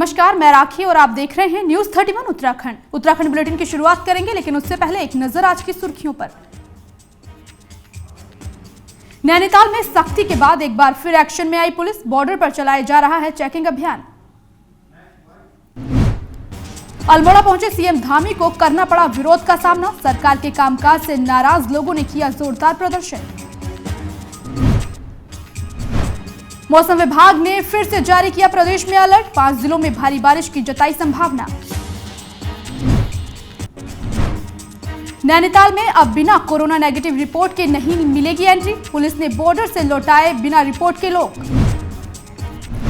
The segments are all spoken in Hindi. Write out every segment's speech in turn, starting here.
नमस्कार, मैं राखी और आप देख रहे हैं न्यूज 31 उत्तराखंड बुलेटिन की शुरुआत करेंगे, लेकिन उससे पहले एक नजर आज की सुर्खियों पर। नैनीताल में सख्ती के बाद एक बार फिर एक्शन में आई पुलिस, बॉर्डर पर चलाया जा रहा है चेकिंग अभियान। अल्मोड़ा पहुंचे सीएम धामी को करना पड़ा विरोध का सामना, सरकार के कामकाज से नाराज लोगों ने किया जोरदार प्रदर्शन। मौसम विभाग ने फिर से जारी किया प्रदेश में अलर्ट, 5 जिलों में भारी बारिश की जताई संभावना। नैनीताल में अब बिना कोरोना नेगेटिव रिपोर्ट के नहीं मिलेगी एंट्री, पुलिस ने बॉर्डर से लौटाए बिना रिपोर्ट के लोग।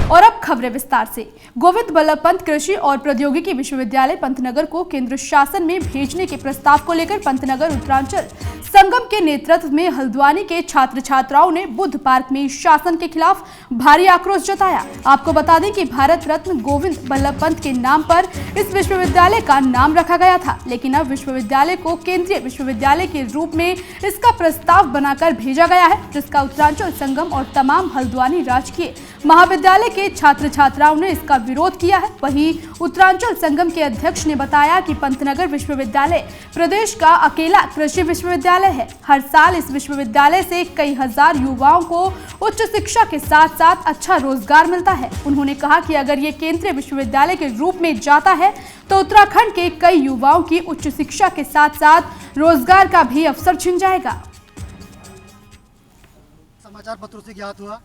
और अब खबरें विस्तार से। गोविंद बल्लभ पंत कृषि और प्रौद्योगिकी विश्वविद्यालय पंतनगर को केंद्र शासन में भेजने के प्रस्ताव को लेकर पंतनगर उत्तरांचल संगम के नेतृत्व में हल्द्वानी के छात्र छात्राओं ने बुद्ध पार्क में शासन के खिलाफ भारी आक्रोश जताया। आपको बता दें कि भारत रत्न गोविंद बल्लभ पंत के नाम पर इस विश्वविद्यालय का नाम रखा गया था, लेकिन अब विश्वविद्यालय को केंद्रीय विश्वविद्यालय के रूप में इसका प्रस्ताव बनाकर भेजा गया है, जिसका उत्तरांचल संगम और तमाम हल्द्वानी राजकीय महाविद्यालय के छात्र छात्राओं ने इसका विरोध किया है। वहीं उत्तरांचल संगम के अध्यक्ष ने बताया कि पंतनगर विश्वविद्यालय प्रदेश का अकेला कृषि विश्वविद्यालय है। हर साल इस विश्वविद्यालय से कई हजार युवाओं को उच्च शिक्षा के साथ साथ अच्छा रोजगार मिलता है। उन्होंने कहा कि अगर ये केंद्रीय विश्वविद्यालय के रूप में जाता है तो उत्तराखंड के कई युवाओं की उच्च शिक्षा के साथ साथ रोजगार का भी अवसर छिन जाएगा। समाचार पत्रों से ज्ञात हुआ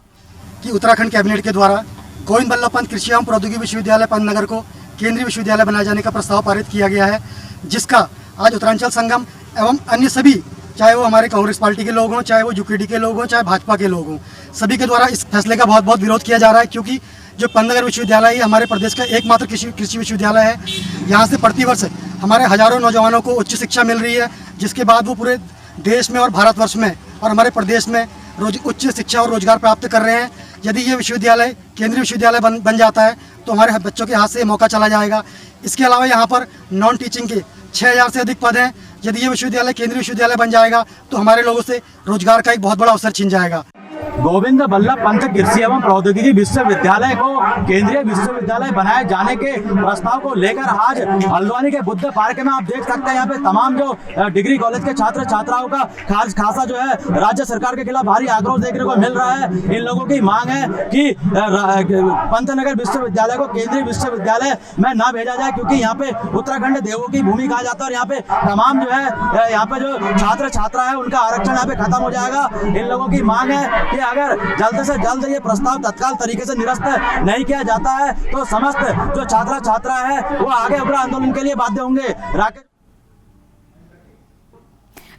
कि उत्तराखंड कैबिनेट के द्वारा गोविंद बल्लभ पंत कृषि एवं प्रौद्योगिकी विश्वविद्यालय पंतनगर को केंद्रीय विश्वविद्यालय बनाए जाने का प्रस्ताव पारित किया गया है, जिसका आज उत्तरांचल संगम एवं अन्य सभी, चाहे वो हमारे कांग्रेस पार्टी के लोग हों, चाहे वो यूकेडी के लोग हों, चाहे भाजपा के लोग हों, सभी के द्वारा इस फैसले का बहुत विरोध किया जा रहा है। क्योंकि जो पंतनगर विश्वविद्यालय है हमारे प्रदेश का एकमात्र कृषि विश्वविद्यालय है। यहाँ से प्रतिवर्ष हमारे हजारों नौजवानों को उच्च शिक्षा मिल रही है, जिसके बाद वो पूरे देश में और भारतवर्ष में और हमारे प्रदेश में उच्च शिक्षा और रोजगार प्राप्त कर रहे हैं। यदि ये विश्वविद्यालय केंद्रीय विश्वविद्यालय बन जाता है तो हमारे बच्चों के हाथ से मौका चला जाएगा। इसके अलावा यहाँ पर नॉन टीचिंग के 6000 से अधिक पद हैं। यदि ये विश्वविद्यालय केंद्रीय विश्वविद्यालय बन जाएगा तो हमारे लोगों से रोजगार का एक बहुत बड़ा अवसर छिन जाएगा। गोविंद बल्लभ पंत कृषि एवं प्रौद्योगिकी विश्वविद्यालय को केंद्रीय विश्वविद्यालय बनाए जाने के प्रस्ताव को लेकर आज हल्द्वानी के बुद्ध पार्क में आप देख सकते हैं, यहाँ पे तमाम जो डिग्री कॉलेज के छात्र छात्राओं का खासा जो है राज्य सरकार के खिलाफ भारी आक्रोश देखने को मिल रहा है। इन लोगों की मांग है कि पंतनगर विश्वविद्यालय को केंद्रीय विश्वविद्यालय में न भेजा जाए, क्योंकि यहाँ पे उत्तराखंड देवों की भूमि कहा जाता है और यहाँ पे तमाम जो है यहाँ पे जो छात्र छात्रा है उनका आरक्षण यहाँ पे खत्म हो जाएगा। इन लोगों की मांग है कि अगर जल्द से जल्द ये प्रस्ताव तत्काल तरीके से निरस्त नहीं किया जाता है तो समस्त जो छात्र छात्रा है वो आगे उग्र आंदोलन के लिए बाध्य होंगे।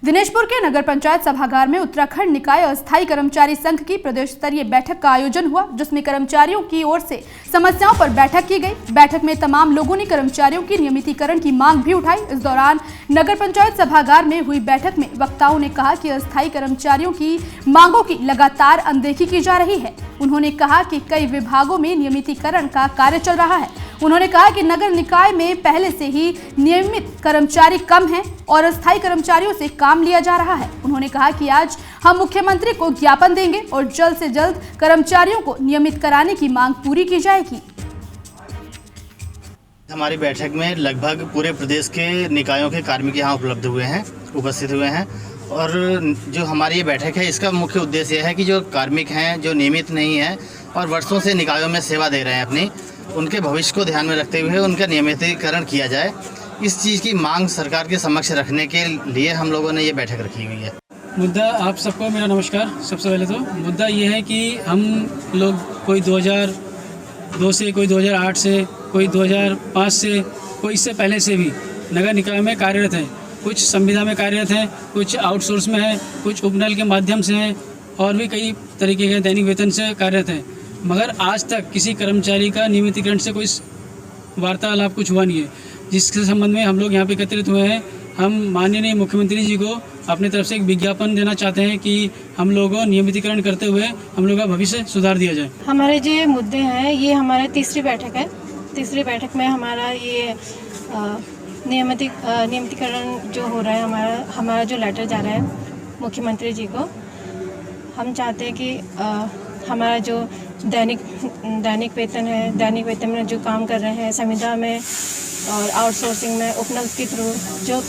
दिनेशपुर के नगर पंचायत सभागार में उत्तराखंड निकाय अस्थायी कर्मचारी संघ की प्रदेश स्तरीय बैठक का आयोजन हुआ, जिसमें कर्मचारियों की ओर से समस्याओं पर बैठक की गई। बैठक में तमाम लोगों ने कर्मचारियों की नियमितीकरण की मांग भी उठाई। इस दौरान नगर पंचायत सभागार में हुई बैठक में वक्ताओं ने कहा कि अस्थायी कर्मचारियों की मांगों की लगातार अनदेखी की जा रही है। उन्होंने कहा कि कई विभागों में नियमितीकरण का कार्य चल रहा है। उन्होंने कहा कि नगर निकाय में पहले से ही नियमित कर्मचारी कम हैं और अस्थायी कर्मचारियों से काम लिया जा रहा है। उन्होंने कहा कि आज हम मुख्यमंत्री को ज्ञापन देंगे और जल्द से जल्द कर्मचारियों को नियमित कराने की मांग पूरी की जाएगी। हमारी बैठक में लगभग पूरे प्रदेश के निकायों के कार्मिक यहाँ उपस्थित हुए हैं और जो हमारी ये बैठक है इसका मुख्य उद्देश्य है कि जो कार्मिक हैं जो नियमित नहीं हैं और वर्षों से निकायों में सेवा दे रहे हैं अपनी, उनके भविष्य को ध्यान में रखते हुए उनका नियमितीकरण किया जाए। इस चीज़ की मांग सरकार के समक्ष रखने के लिए हम लोगों ने ये बैठक रखी हुई है। मुद्दा आप सबको मेरा नमस्कार। सबसे पहले तो मुद्दा ये है कि हम लोग कोई 2002 से, कोई 2008 से, कोई 2005 से, कोई इससे पहले से भी नगर निकाय में कार्यरत हैं। कुछ संविदा में कार्यरत हैं, कुछ आउटसोर्स में हैं, कुछ उपनल के माध्यम से हैं और भी कई तरीके के दैनिक वेतन से कार्यरत हैं। मगर आज तक किसी कर्मचारी का नियमितीकरण से कोई वार्तालाप कुछ हुआ नहीं है, जिसके संबंध में हम लोग यहाँ पे एकत्रित हुए हैं। हम माननीय मुख्यमंत्री जी को अपनी तरफ से एक विज्ञापन देना चाहते हैं कि हम लोगों नियमितीकरण करते हुए हम लोग का भविष्य सुधार दिया जाए। हमारे जो मुद्दे हैं ये हमारी तीसरी बैठक है। तीसरी बैठक में हमारा ये नियमितीकरण जो हो रहा है, हमारा जो लेटर जा रहा है मुख्यमंत्री जी को, हम चाहते हैं कि हमारा जो दैनिक वेतन है, दैनिक वेतन में जो काम कर रहे हैं, संविदा में और आउटसोर्सिंग में उपनल के थ्रू जो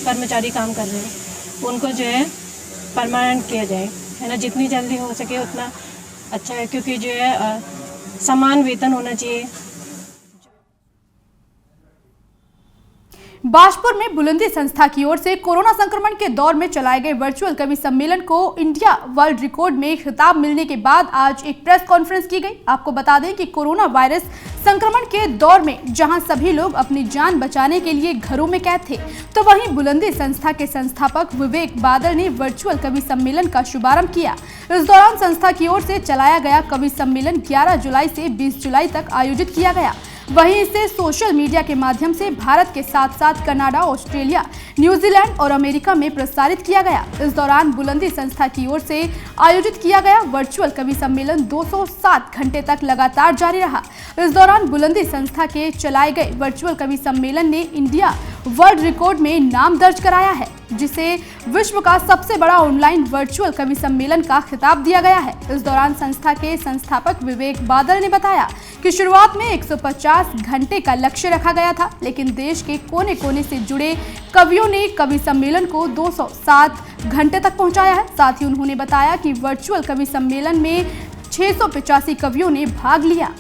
कर्मचारी काम कर रहे हैं उनको जो है परमानेंट किया जाए, है ना। जितनी जल्दी हो सके उतना अच्छा है, क्योंकि जो है समान वेतन होना चाहिए। बाजपुर में बुलंदी संस्था की ओर से कोरोना संक्रमण के दौर में चलाए गए वर्चुअल कवि सम्मेलन को इंडिया वर्ल्ड रिकॉर्ड में खिताब मिलने के बाद आज एक प्रेस कॉन्फ्रेंस की गई। आपको बता दें कि कोरोना वायरस संक्रमण के दौर में जहां सभी लोग अपनी जान बचाने के लिए घरों में कैद थे, तो वहीं बुलंदी संस्था के संस्थापक विवेक बादल ने वर्चुअल कवि सम्मेलन का शुभारंभ किया। इस दौरान संस्था की ओर से चलाया गया कवि सम्मेलन 11 जुलाई से 20 जुलाई तक आयोजित किया गया। वहीं इसे सोशल मीडिया के माध्यम से भारत के साथ साथ कनाडा, ऑस्ट्रेलिया, न्यूजीलैंड और अमेरिका में प्रसारित किया गया। इस दौरान बुलंदी संस्था की ओर से आयोजित किया गया वर्चुअल कवि सम्मेलन 207 घंटे तक लगातार जारी रहा। इस दौरान बुलंदी संस्था के चलाए गए वर्चुअल कवि सम्मेलन ने इंडिया वर्ल्ड रिकॉर्ड में नाम दर्ज कराया है, जिसे विश्व का सबसे बड़ा ऑनलाइन वर्चुअल कवि सम्मेलन का खिताब दिया गया है। इस दौरान संस्था के संस्थापक विवेक बादल ने बताया कि शुरुआत में 150 घंटे का लक्ष्य रखा गया था, लेकिन देश के कोने कोने से जुड़े कवियों ने कवि सम्मेलन को 207 घंटे तक पहुंचाया है। साथ ही उन्होंने बताया कि वर्चुअल कवि सम्मेलन में 685 कवियों ने भाग लिया।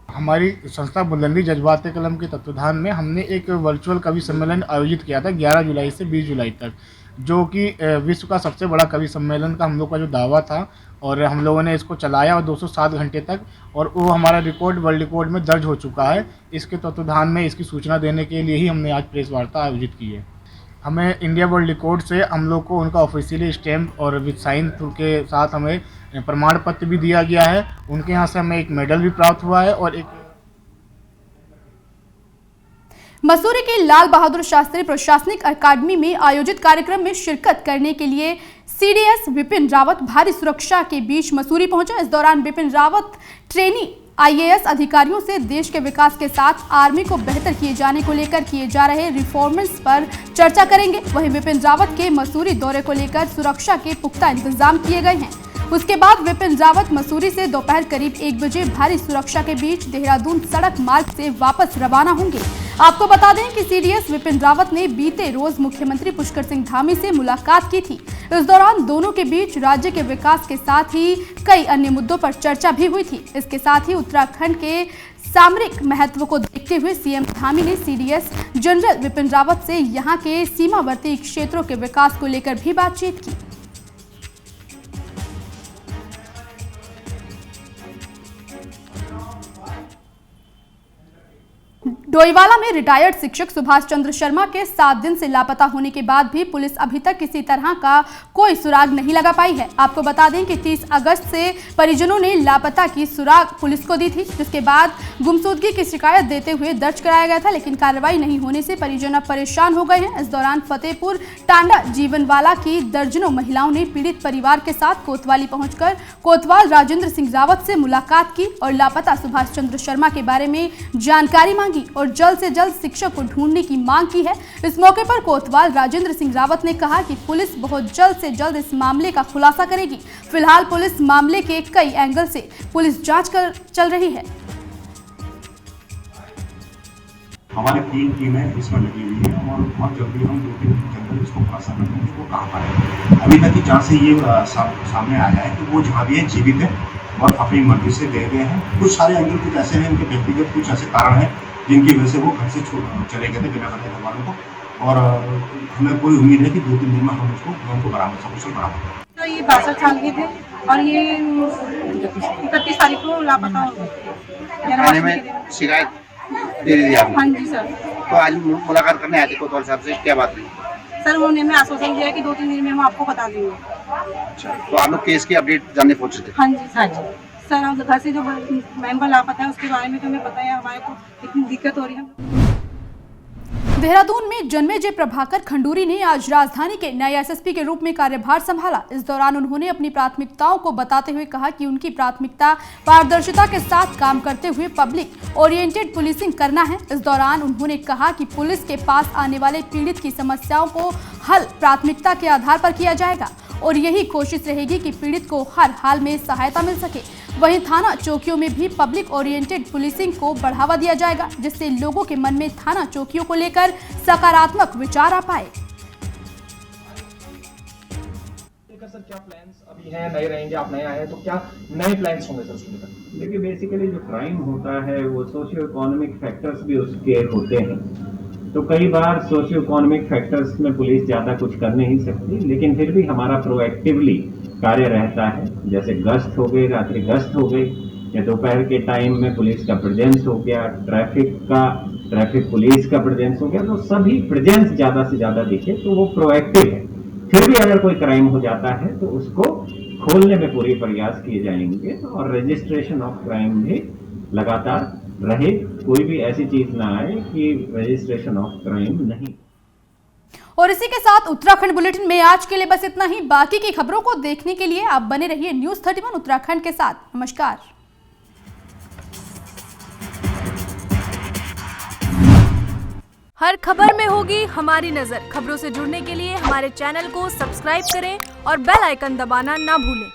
हमारी संस्था बुलंदी जज्बात कलम के तत्वाधान में हमने एक वर्चुअल कवि सम्मेलन आयोजित किया था 11 जुलाई से 20 जुलाई तक, जो कि विश्व का सबसे बड़ा कवि सम्मेलन का हम लोग का जो दावा था, और हम लोगों ने इसको चलाया और 207 घंटे तक, और वो हमारा रिकॉर्ड वर्ल्ड रिकॉर्ड में दर्ज हो चुका है। इसके तत्वाधान में इसकी सूचना देने के लिए ही हमने आज प्रेस वार्ता आयोजित की है। हमें इंडिया वर्ल्ड रिकॉर्ड से हम लोग को उनका ऑफिशियली स्टैम्प और विद साइन के साथ हमें प्रमाण पत्र भी दिया गया है। उनके यहाँ से हमें एक मेडल भी प्राप्त हुआ है। और एक मसूरी के लाल बहादुर शास्त्री प्रशासनिक अकादमी में आयोजित कार्यक्रम में शिरकत करने के लिए सीडीएस विपिन रावत भारी सुरक्षा के बीच मसूरी पहुंचे। इस दौरान विपिन रावत ट्रेनी आईएएस अधिकारियों से देश के विकास के साथ आर्मी को बेहतर किए जाने को लेकर किए जा रहे रिफॉर्म्स पर चर्चा करेंगे। वहीं विपिन रावत के मसूरी दौरे को लेकर सुरक्षा के पुख्ता इंतजाम किए गए हैं। उसके बाद विपिन रावत मसूरी से दोपहर करीब 1 बजे भारी सुरक्षा के बीच देहरादून सड़क मार्ग से वापस रवाना होंगे। आपको बता दें कि सीडीएस विपिन रावत ने बीते रोज मुख्यमंत्री पुष्कर सिंह धामी से मुलाकात की थी। इस दौरान दोनों के बीच राज्य के विकास के साथ ही कई अन्य मुद्दों पर चर्चा भी हुई थी। इसके साथ ही उत्तराखंड के सामरिक महत्व को देखते हुए सीएम धामी ने सीडीएस जनरल विपिन रावत से यहां के सीमावर्ती क्षेत्रों के विकास को लेकर भी बातचीत की। डोईवाला में रिटायर्ड शिक्षक सुभाष चंद्र शर्मा के 7 दिन से लापता होने के बाद भी पुलिस अभी तक किसी तरह का कोई सुराग नहीं लगा पाई है। आपको बता दें कि 30 अगस्त से परिजनों ने लापता की सुराग पुलिस को दी थी, जिसके बाद गुमशुदगी की शिकायत देते हुए दर्ज कराया गया था, लेकिन कार्रवाई नहीं होने से परिजन अब परेशान हो गए हैं। इस दौरान फतेहपुर टांडा जीवनवाला की दर्जनों महिलाओं ने पीड़ित परिवार के साथ कोतवाली पहुंचकर कोतवाल राजेंद्र सिंह रावत से मुलाकात की और लापता सुभाष चंद्र शर्मा के बारे में जानकारी मांगी और जल्द से जल्द शिक्षक को ढूंढने की मांग की है। इस मौके पर कोतवाल राजेंद्र सिंह रावत ने कहा कि पुलिस बहुत जल्द से जल्द इस मामले का खुलासा करेगी। फिलहाल पुलिस मामले के कई एंगल से पुलिस जांच कर चल रही है। हमारी 3 टीमें इसमें लगी हुई है और बहुत जल्दी हम 2-3 दिन के अंदर इसको खुलासा करेंगे कि वो कहाँ पर है। अभी तक की जांच से ये सामने आया है कि वो जहाँ भी है जीवित है और अपनी मर्जी से गए गए हैं। कुछ सारे एंगल कुछ ऐसे हैं, उनके व्यक्तिगत कुछ ऐसे कारण हैं जिनकी वजह से वो घर से चले गए थे बिना बताए घर वालों को, और हमें पूरी उम्मीद है कि 2-3 दिन में हम उसको बरामद सकुशल बरामद करें। तो ये 62 साल के थे और ये 31 तारीख को लापता हो गए। थाने में शिकायत दे दी आपने? हाँ जी सर। तो आज मुलाकात करने आए थे कोतवाल साहब से, क्या बात हुई? सर उन्होंने हमें आश्वासन दिया कि 2-3 दिन में हम आपको बता देंगे। अच्छा, तो आप लोग केस की अपडेट जानने पहुंचे थे? हाँ जी सर। सर हम घर से जो मेंबर लापता है उसके बारे में तो हमें पता है, हमारे को इतनी दिक्कत हो रही है। देहरादून में जन्मेजय प्रभाकर खंडूरी ने आज राजधानी के नए एसएसपी के रूप में कार्यभार संभाला। इस दौरान उन्होंने अपनी प्राथमिकताओं को बताते हुए कहा कि उनकी प्राथमिकता पारदर्शिता के साथ काम करते हुए पब्लिक ओरिएंटेड पुलिसिंग करना है। इस दौरान उन्होंने कहा कि पुलिस के पास आने वाले पीड़ित की समस्याओं को हल प्राथमिकता के आधार पर किया जाएगा। और यही कोशिश रहेगी कि पीड़ित को हर हाल में सहायता मिल सके। वहीं थाना चौकियों में भी पब्लिक ओरिएंटेड पुलिसिंग को बढ़ावा दिया जाएगा, जिससे लोगों के मन में थाना चौकियों को लेकर सकारात्मक विचार आ पाए। सर क्या प्लान्स अभी हैं, नए रहेंगे, आप नए आए हैं तो क्या नए प्लान्स होंगे सर उसके लिए? देखिए बेसिकली जो क्राइम होता है वो सोशियो इकोनॉमिक फैक्टर्स भी उसके होते हैं, तो कई बार सोशियो इकोनॉमिक फैक्टर्स में पुलिस ज़्यादा कुछ कर नहीं सकती, लेकिन फिर भी हमारा प्रोएक्टिवली कार्य रहता है। जैसे गश्त हो गई, रात्रि गश्त हो गई, या दोपहर के टाइम में पुलिस का प्रेजेंस हो गया, ट्रैफिक पुलिस का प्रेजेंस हो गया, तो सभी प्रेजेंस ज़्यादा से ज़्यादा दिखे तो वो प्रोएक्टिव है। फिर भी अगर कोई क्राइम हो जाता है तो उसको खोलने में पूरे प्रयास किए जाएंगे और रजिस्ट्रेशन ऑफ क्राइम भी लगातार रहे। कोई भी ऐसी चीज ना आए कि रजिस्ट्रेशन ऑफ क्राइम नहीं। और इसी के साथ उत्तराखंड बुलेटिन में आज के लिए बस इतना ही। बाकी की खबरों को देखने के लिए आप बने रहिए न्यूज़ 31 उत्तराखंड के साथ। नमस्कार। हर खबर में होगी हमारी नजर। खबरों से जुड़ने के लिए हमारे चैनल को सब्सक्राइब करें और बेल आइकन दबाना ना भूलें।